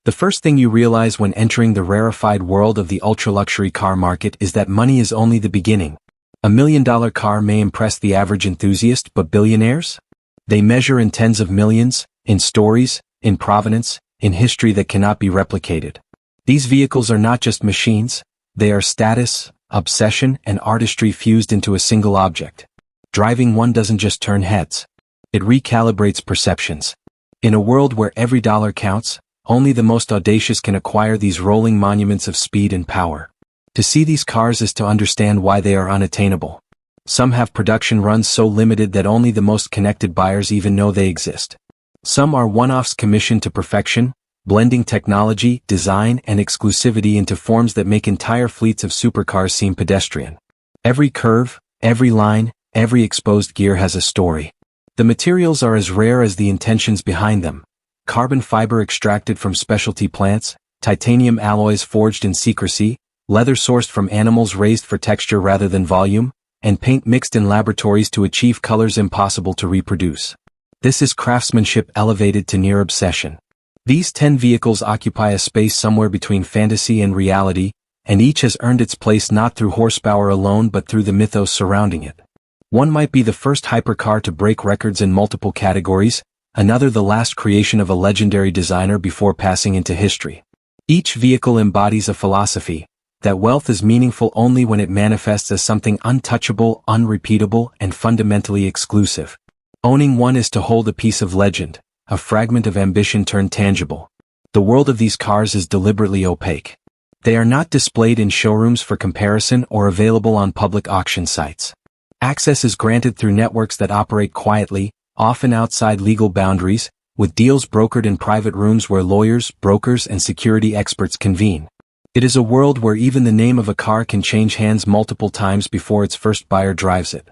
The first thing you realize when entering the rarefied world of the ultra-luxury car market is that money is only the beginning. $1 million car may impress the average enthusiast, but billionaires? They measure in tens of millions, in stories, in provenance, in history that cannot be replicated. These vehicles are not just machines, they are status, obsession, and artistry fused into a single object. Driving one doesn't just turn heads. It recalibrates perceptions. In a world where every dollar counts, only the most audacious can acquire these rolling monuments of speed and power. To see these cars is to understand why they are unattainable. Some have production runs so limited that only the most connected buyers even know they exist. Some are one-offs commissioned to perfection, blending technology, design, and exclusivity into forms that make entire fleets of supercars seem pedestrian. Every curve, every line, every exposed gear has a story. The materials are as rare as the intentions behind them. Carbon fiber extracted from specialty plants, titanium alloys forged in secrecy, leather sourced from animals raised for texture rather than volume, and paint mixed in laboratories to achieve colors impossible to reproduce. This is craftsmanship elevated to near obsession. These 10 vehicles occupy a space somewhere between fantasy and reality, and each has earned its place not through horsepower alone but through the mythos surrounding it. One might be the first hypercar to break records in multiple categories, another the last creation of a legendary designer before passing into history. Each vehicle embodies a philosophy, that wealth is meaningful only when it manifests as something untouchable, unrepeatable, and fundamentally exclusive. Owning one is to hold a piece of legend, a fragment of ambition turned tangible. The world of these cars is deliberately opaque. They are not displayed in showrooms for comparison or available on public auction sites. Access is granted through networks that operate quietly, often outside legal boundaries, with deals brokered in private rooms where lawyers, brokers, and security experts convene. It is a world where even the name of a car can change hands multiple times before its first buyer drives it.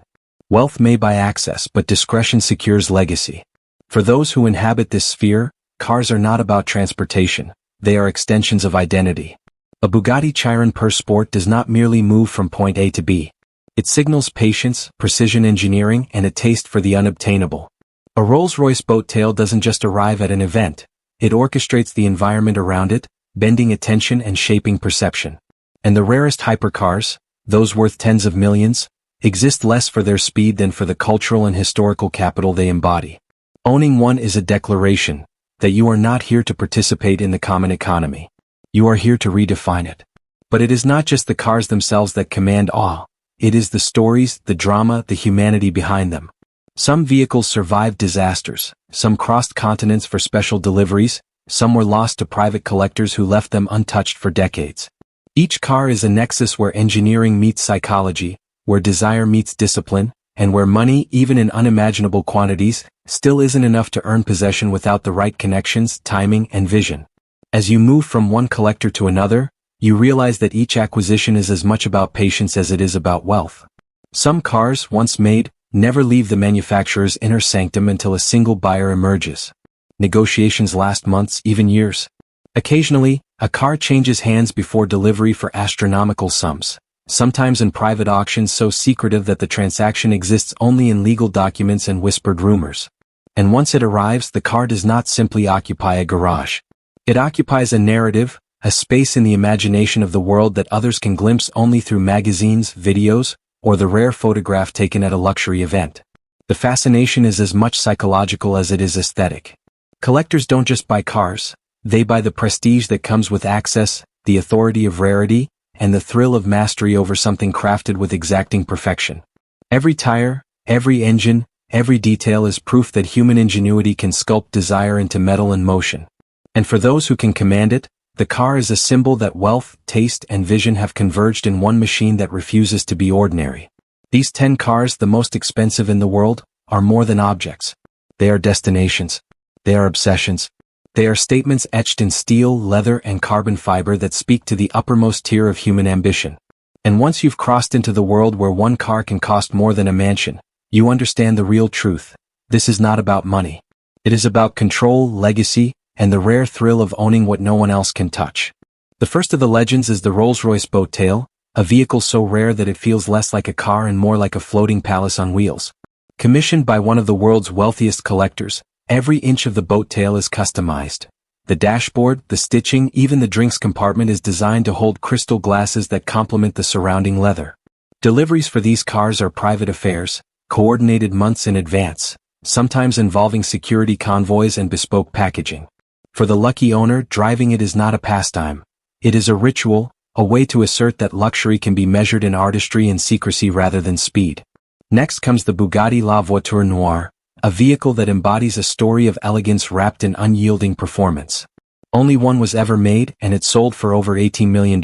Wealth may buy access, but discretion secures legacy. For those who inhabit this sphere, cars are not about transportation, they are extensions of identity. A Bugatti Chiron per Sport does not merely move from point A to B. It signals patience, precision engineering, and a taste for the unobtainable. A Rolls-Royce boat tail doesn't just arrive at an event, it orchestrates the environment around it, bending attention and shaping perception. And the rarest hypercars, those worth tens of millions, exist less for their speed than for the cultural and historical capital they embody. Owning one is a declaration that you are not here to participate in the common economy. You are here to redefine it. But it is not just the cars themselves that command awe. It is the stories, the drama, the humanity behind them. Some vehicles survived disasters, some crossed continents for special deliveries, some were lost to private collectors who left them untouched for decades. Each car is a nexus where engineering meets psychology, where desire meets discipline, and where money, even in unimaginable quantities, still isn't enough to earn possession without the right connections, timing, and vision. As you move from one collector to another, you realize that each acquisition is as much about patience as it is about wealth. Some cars, once made, never leave the manufacturer's inner sanctum until a single buyer emerges. Negotiations last months, even years. Occasionally, a car changes hands before delivery for astronomical sums, sometimes in private auctions so secretive that the transaction exists only in legal documents and whispered rumors. And once it arrives, the car does not simply occupy a garage. It occupies a narrative, a space in the imagination of the world that others can glimpse only through magazines, videos, or the rare photograph taken at a luxury event. The fascination is as much psychological as it is aesthetic. Collectors don't just buy cars, they buy the prestige that comes with access, the authority of rarity, and the thrill of mastery over something crafted with exacting perfection. Every tire, every engine, every detail is proof that human ingenuity can sculpt desire into metal and motion. And for those who can command it, the car is a symbol that wealth, taste, and vision have converged in one machine that refuses to be ordinary. These 10 cars, the most expensive in the world, are more than objects. They are destinations. They are obsessions. They are statements etched in steel, leather, and carbon fiber that speak to the uppermost tier of human ambition. And once you've crossed into the world where one car can cost more than a mansion, you understand the real truth. This is not about money. It is about control, legacy, and the rare thrill of owning what no one else can touch. The first of the legends is the Rolls-Royce boat tail, a vehicle so rare that it feels less like a car and more like a floating palace on wheels. Commissioned by one of the world's wealthiest collectors, every inch of the boat tail is customized. The dashboard, the stitching, even the drinks compartment is designed to hold crystal glasses that complement the surrounding leather. Deliveries for these cars are private affairs, coordinated months in advance, sometimes involving security convoys and bespoke packaging. For the lucky owner, driving it is not a pastime. It is a ritual, a way to assert that luxury can be measured in artistry and secrecy rather than speed. Next comes the Bugatti La Voiture Noire, a vehicle that embodies a story of elegance wrapped in unyielding performance. Only one was ever made, and it sold for over $18 million.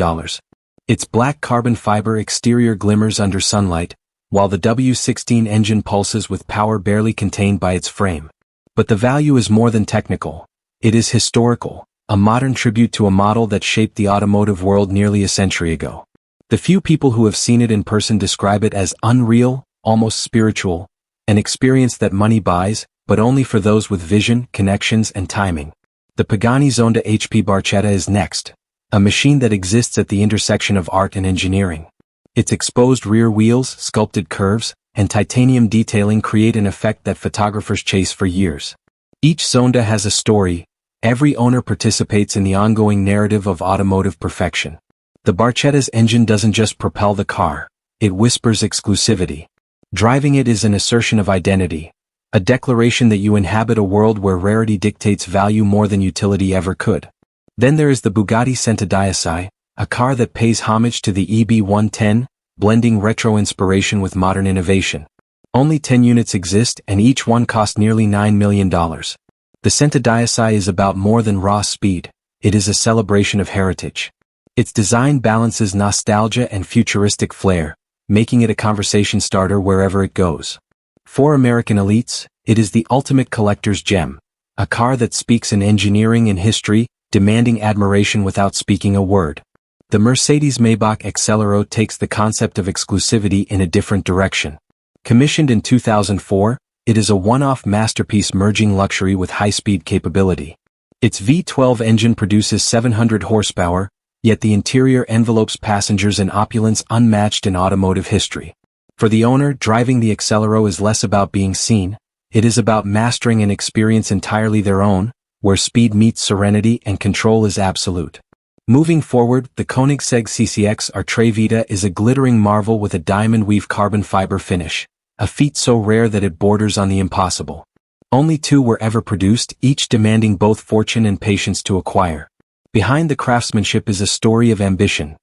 Its black carbon fiber exterior glimmers under sunlight, while the W16 engine pulses with power barely contained by its frame. But the value is more than technical. It is historical, a modern tribute to a model that shaped the automotive world nearly a century ago. The few people who have seen it in person describe it as unreal, almost spiritual, an experience that money buys, but only for those with vision, connections, and timing. The Pagani Zonda HP Barchetta is next, a machine that exists at the intersection of art and engineering. Its exposed rear wheels, sculpted curves, and titanium detailing create an effect that photographers chase for years. Each Zonda has a story. Every owner participates in the ongoing narrative of automotive perfection. The Barchetta's engine doesn't just propel the car, it whispers exclusivity. Driving it is an assertion of identity, a declaration that you inhabit a world where rarity dictates value more than utility ever could. Then there is the Bugatti Centodieci, a car that pays homage to the EB110, blending retro inspiration with modern innovation. Only 10 units exist and each one cost nearly $9 million. The Centodieci is about more than raw speed, it is a celebration of heritage. Its design balances nostalgia and futuristic flair, making it a conversation starter wherever it goes. For American elites, it is the ultimate collector's gem, a car that speaks in engineering and history, demanding admiration without speaking a word. The Mercedes-Maybach Excelero takes the concept of exclusivity in a different direction. Commissioned in 2004, it is a one-off masterpiece merging luxury with high-speed capability. Its V12 engine produces 700 horsepower, yet the interior envelopes passengers in opulence unmatched in automotive history. For the owner, driving the Excelero is less about being seen, it is about mastering an experience entirely their own, where speed meets serenity and control is absolute. Moving forward, the Koenigsegg CCX Tre Vita is a glittering marvel with a diamond weave carbon fiber finish, a feat so rare that it borders on the impossible. Only two were ever produced, each demanding both fortune and patience to acquire. Behind the craftsmanship is a story of ambition,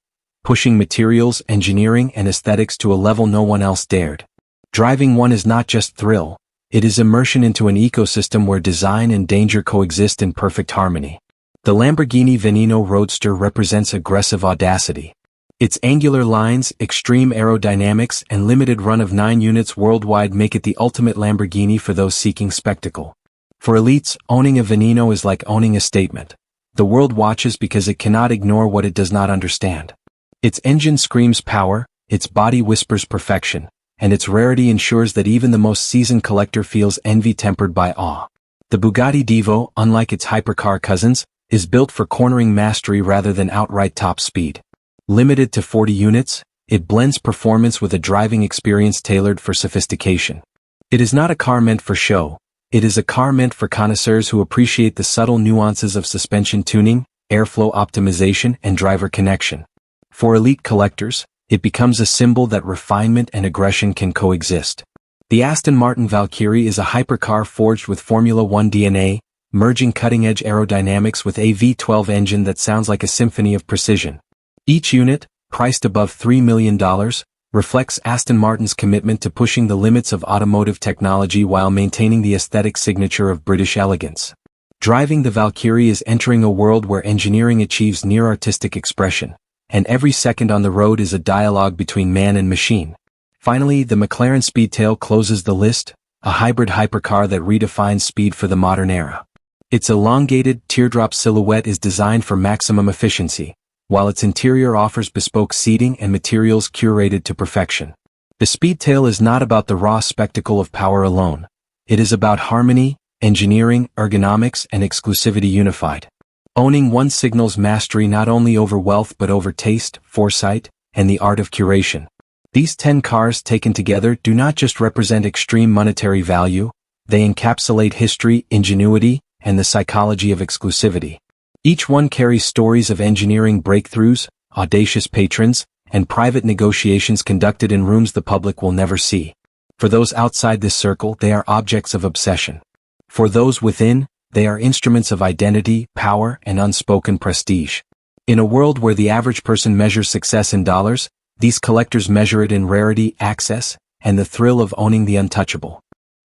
pushing materials, engineering, and aesthetics to a level no one else dared. Driving one is not just thrill, it is immersion into an ecosystem where design and danger coexist in perfect harmony. The Lamborghini Veneno Roadster represents aggressive audacity. Its angular lines, extreme aerodynamics, and limited run of 9 units worldwide make it the ultimate Lamborghini for those seeking spectacle. For elites, owning a Veneno is like owning a statement. The world watches because it cannot ignore what it does not understand. Its engine screams power, its body whispers perfection, and its rarity ensures that even the most seasoned collector feels envy tempered by awe. The Bugatti Divo, unlike its hypercar cousins, is built for cornering mastery rather than outright top speed. Limited to 40 units, it blends performance with a driving experience tailored for sophistication. It is not a car meant for show, it is a car meant for connoisseurs who appreciate the subtle nuances of suspension tuning, airflow optimization, and driver connection. For elite collectors, it becomes a symbol that refinement and aggression can coexist. The Aston Martin Valkyrie is a hypercar forged with Formula One DNA, merging cutting-edge aerodynamics with a V12 engine that sounds like a symphony of precision. Each unit, priced above $3 million, reflects Aston Martin's commitment to pushing the limits of automotive technology while maintaining the aesthetic signature of British elegance. Driving the Valkyrie is entering a world where engineering achieves near-artistic expression, and every second on the road is a dialogue between man and machine. Finally, the McLaren Speedtail closes the list, a hybrid hypercar that redefines speed for the modern era. Its elongated, teardrop silhouette is designed for maximum efficiency, while its interior offers bespoke seating and materials curated to perfection. The Speedtail is not about the raw spectacle of power alone. It is about harmony, engineering, ergonomics, and exclusivity unified. Owning one signals mastery not only over wealth but over taste, foresight, and the art of curation. These 10 cars taken together do not just represent extreme monetary value, they encapsulate history, ingenuity, and the psychology of exclusivity. Each one carries stories of engineering breakthroughs, audacious patrons, and private negotiations conducted in rooms the public will never see. For those outside this circle, they are objects of obsession. For those within, they are instruments of identity, power, and unspoken prestige. In a world where the average person measures success in dollars, these collectors measure it in rarity, access, and the thrill of owning the untouchable.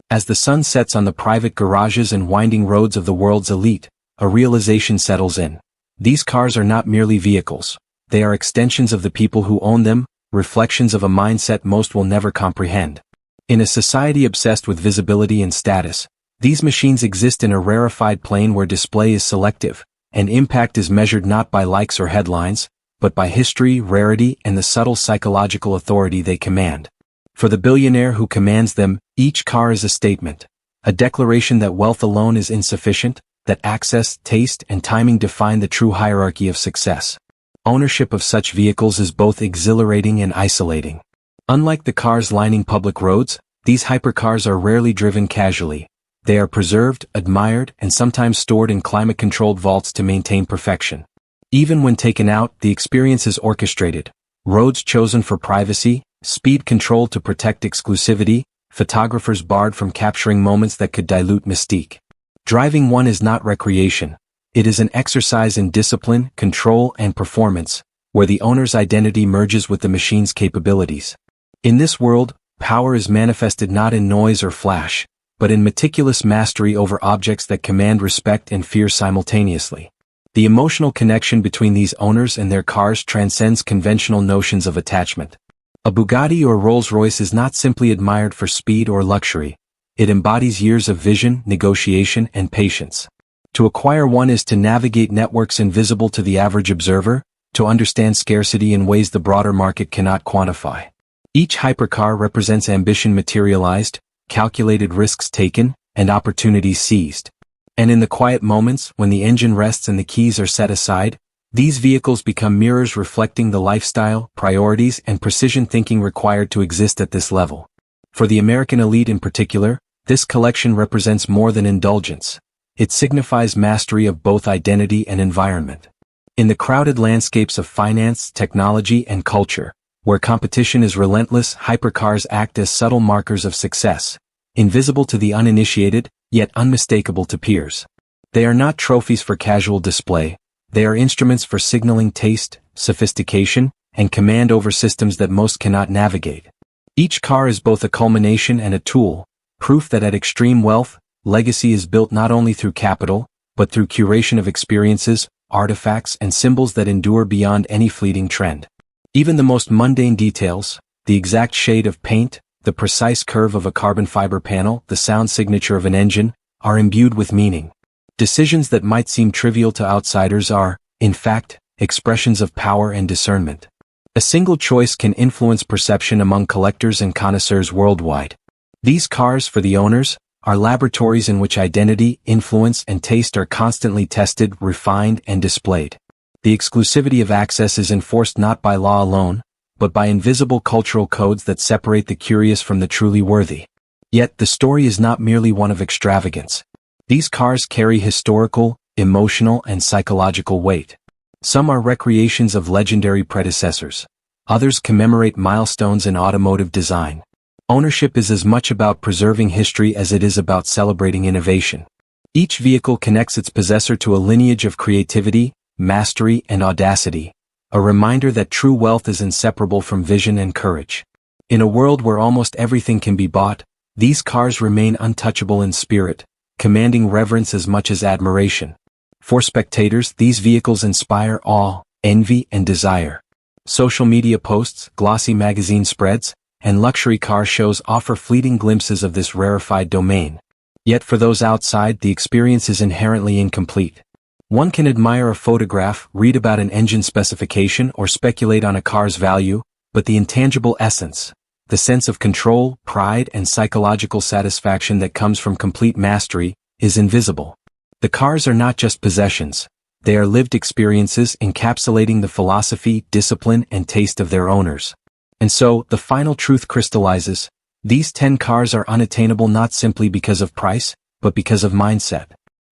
As the sun sets on the private garages and winding roads of the world's elite, a realization settles in. These cars are not merely vehicles. They are extensions of the people who own them, reflections of a mindset most will never comprehend. In a society obsessed with visibility and status, these machines exist in a rarefied plane where display is selective, and impact is measured not by likes or headlines, but by history, rarity, and the subtle psychological authority they command. For the billionaire who commands them, each car is a statement, a declaration that wealth alone is insufficient, that access, taste, and timing define the true hierarchy of success. Ownership of such vehicles is both exhilarating and isolating. Unlike the cars lining public roads, these hypercars are rarely driven casually. They are preserved, admired, and sometimes stored in climate-controlled vaults to maintain perfection. Even when taken out, the experience is orchestrated. Roads chosen for privacy, speed controlled to protect exclusivity, photographers barred from capturing moments that could dilute mystique. Driving one is not recreation. It is an exercise in discipline, control, and performance, where the owner's identity merges with the machine's capabilities. In this world, power is manifested not in noise or flash, but in meticulous mastery over objects that command respect and fear simultaneously. The emotional connection between these owners and their cars transcends conventional notions of attachment. A Bugatti or Rolls-Royce is not simply admired for speed or luxury. It embodies years of vision, negotiation, and patience. To acquire one is to navigate networks invisible to the average observer, to understand scarcity in ways the broader market cannot quantify. Each hypercar represents ambition materialized, calculated risks taken, and opportunities seized. And in the quiet moments, when the engine rests and the keys are set aside, these vehicles become mirrors reflecting the lifestyle, priorities, and precision thinking required to exist at this level. For the American elite in particular, this collection represents more than indulgence. It signifies mastery of both identity and environment. In the crowded landscapes of finance, technology, and culture, where competition is relentless, hypercars act as subtle markers of success, invisible to the uninitiated, yet unmistakable to peers. They are not trophies for casual display. They are instruments for signaling taste, sophistication, and command over systems that most cannot navigate. Each car is both a culmination and a tool, proof that at extreme wealth, legacy is built not only through capital, but through curation of experiences, artifacts, and symbols that endure beyond any fleeting trend. Even the most mundane details, the exact shade of paint, the precise curve of a carbon fiber panel, the sound signature of an engine, are imbued with meaning. Decisions that might seem trivial to outsiders are, in fact, expressions of power and discernment. A single choice can influence perception among collectors and connoisseurs worldwide. These cars, for the owners, are laboratories in which identity, influence, and taste are constantly tested, refined, and displayed. The exclusivity of access is enforced not by law alone, but by invisible cultural codes that separate the curious from the truly worthy. Yet the story is not merely one of extravagance. These cars carry historical, emotional, and psychological weight. Some are recreations of legendary predecessors. Others commemorate milestones in automotive design. Ownership is as much about preserving history as it is about celebrating innovation. Each vehicle connects its possessor to a lineage of creativity, mastery, and audacity, a reminder that true wealth is inseparable from vision and courage. In a world where almost everything can be bought, these cars remain untouchable in spirit, commanding reverence as much as admiration. For spectators, these vehicles inspire awe, envy, and desire. Social media posts, glossy magazine spreads, and luxury car shows offer fleeting glimpses of this rarefied domain. Yet for those outside, the experience is inherently incomplete. One can admire a photograph, read about an engine specification, or speculate on a car's value, but the intangible essence, the sense of control, pride, and psychological satisfaction that comes from complete mastery, is invisible. The cars are not just possessions. They are lived experiences encapsulating the philosophy, discipline, and taste of their owners. And so, the final truth crystallizes. These 10 cars are unattainable not simply because of price, but because of mindset.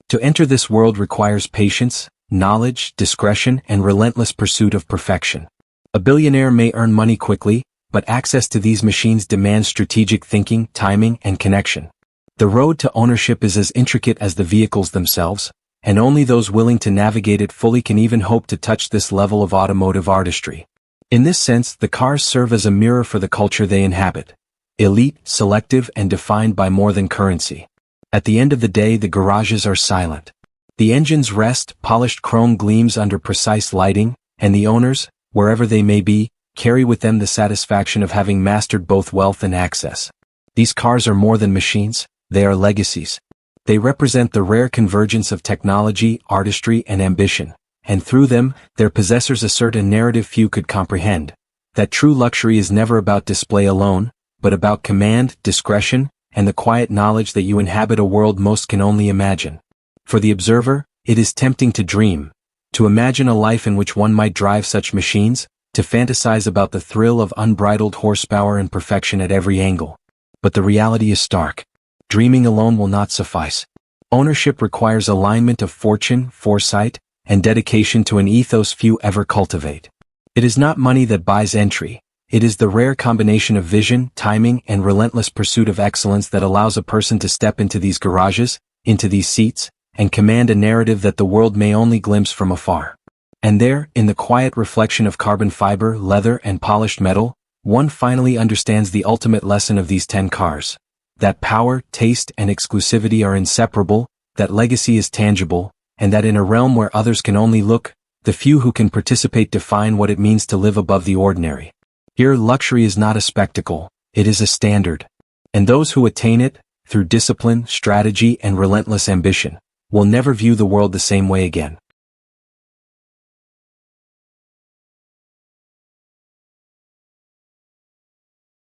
To enter this world requires patience, knowledge, discretion, and relentless pursuit of perfection. A billionaire may earn money quickly, but access to these machines demands strategic thinking, timing, and connection. The road to ownership is as intricate as the vehicles themselves, and only those willing to navigate it fully can even hope to touch this level of automotive artistry. In this sense, the cars serve as a mirror for the culture they inhabit. Elite, selective, and defined by more than currency. At the end of the day, the garages are silent. The engines rest, polished chrome gleams under precise lighting, and the owners, wherever they may be, carry with them the satisfaction of having mastered both wealth and access. These cars are more than machines, they are legacies. They represent the rare convergence of technology, artistry, and ambition, and through them, their possessors assert a narrative few could comprehend, that true luxury is never about display alone, but about command, discretion, and the quiet knowledge that you inhabit a world most can only imagine. For the observer, it is tempting to dream, to imagine a life in which one might drive such machines, to fantasize about the thrill of unbridled horsepower and perfection at every angle. But the reality is stark. Dreaming alone will not suffice. Ownership requires alignment of fortune, foresight, and dedication to an ethos few ever cultivate. It is not money that buys entry. It is the rare combination of vision, timing, and relentless pursuit of excellence that allows a person to step into these garages, into these seats, and command a narrative that the world may only glimpse from afar. And there, in the quiet reflection of carbon fiber, leather, and polished metal, one finally understands the ultimate lesson of these 10 cars. That power, taste, and exclusivity are inseparable, that legacy is tangible, and that in a realm where others can only look, the few who can participate define what it means to live above the ordinary. Here, luxury is not a spectacle, it is a standard. And those who attain it, through discipline, strategy, and relentless ambition, will never view the world the same way again.